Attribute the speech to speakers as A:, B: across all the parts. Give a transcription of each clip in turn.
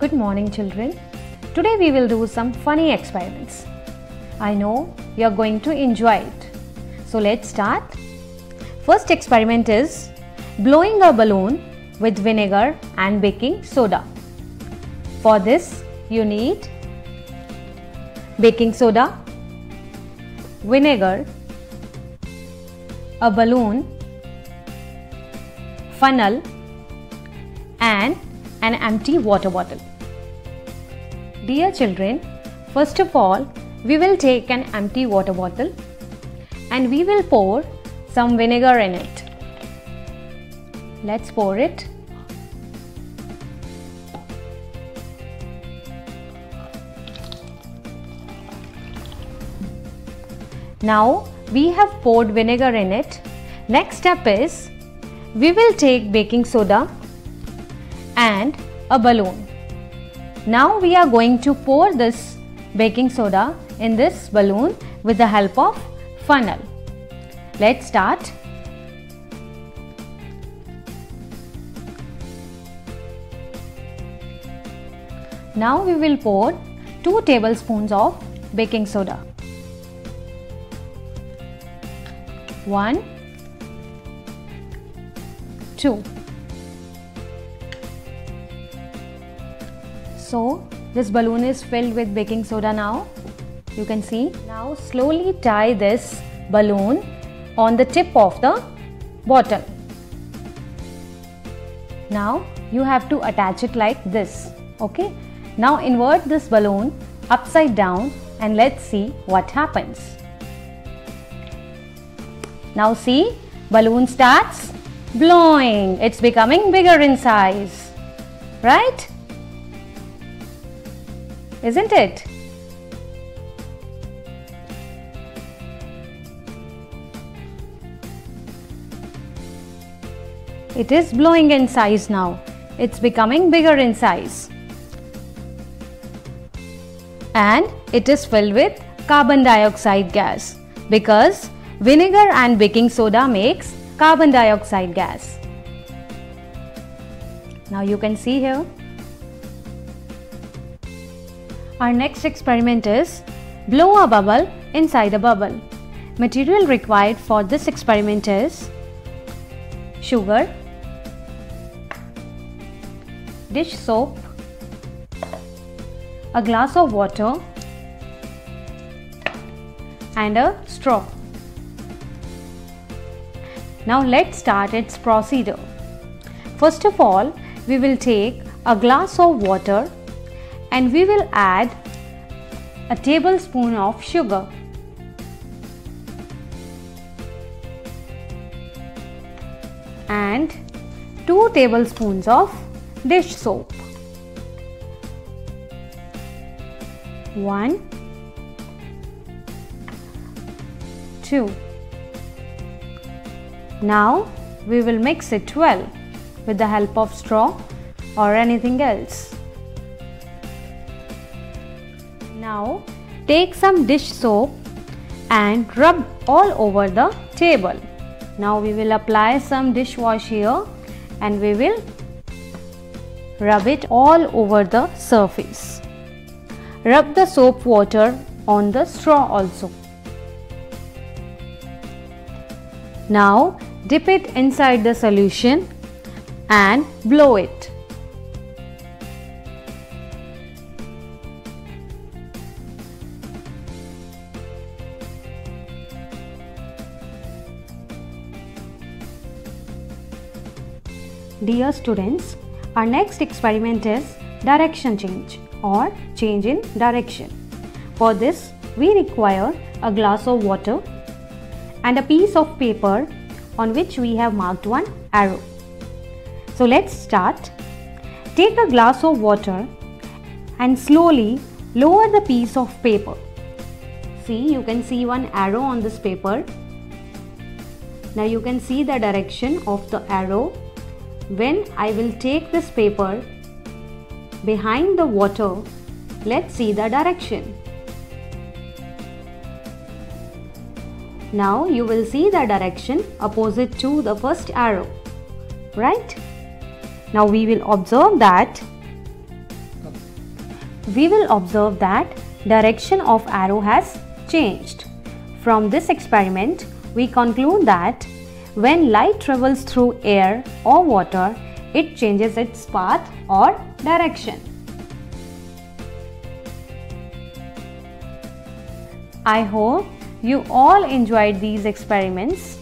A: Good morning, children. Today we will do some funny experiments. I know you are going to enjoy it. So let's start. First experiment is blowing a balloon with vinegar and baking soda. For this you need baking soda, vinegar, a balloon, funnel and an empty water bottle. Dear children, first of all, we will take an empty water bottle and we will pour some vinegar in it. Let's pour it. Now we have poured vinegar in it. Next step is we will take baking soda and a balloon. Now we are going to pour this baking soda in this balloon with the help of funnel. Let's start. Now we will pour 2 tablespoons of baking soda. 1, 2. So this balloon is filled with baking soda now. You can see. Now slowly tie this balloon on the tip of the bottle. Now you have to attach it like this. Okay. Now invert this balloon upside down and let's see what happens. Now see, balloon starts blowing. It's becoming bigger in size. Right? Isn't it? It is blowing in size now. It's becoming bigger in size. And it is filled with carbon dioxide gas because vinegar and baking soda makes carbon dioxide gas. Now you can see here. Our next experiment is blow a bubble inside a bubble. Material required for this experiment is sugar, dish soap, a glass of water and a straw. Now let's start its procedure. First of all, we will take a glass of water and we will add a tablespoon of sugar. And 2 tablespoons of dish soap. 1, 2. Now we will mix it well with the help of straw or anything else. Now take some dish soap and rub all over the table. Now we will apply some dishwash here and we will rub it all over the surface. Rub the soap water on the straw also. Now dip it inside the solution and blow it. Dear students, our next experiment is direction change or change in direction. For this, we require a glass of water and a piece of paper on which we have marked one arrow. So let's start. Take a glass of water and slowly lower the piece of paper. See, you can see one arrow on this paper. Now you can see the direction of the arrow. When I will take this paper behind the water, let's see the direction. Now you will see the direction opposite to the first arrow, right? Now we will observe that we will observe that direction of arrow has changed. From this experiment, we conclude that when light travels through air or water, it changes its path or direction. I hope you all enjoyed these experiments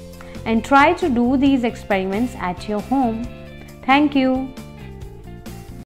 A: and try to do these experiments at your home. Thank you.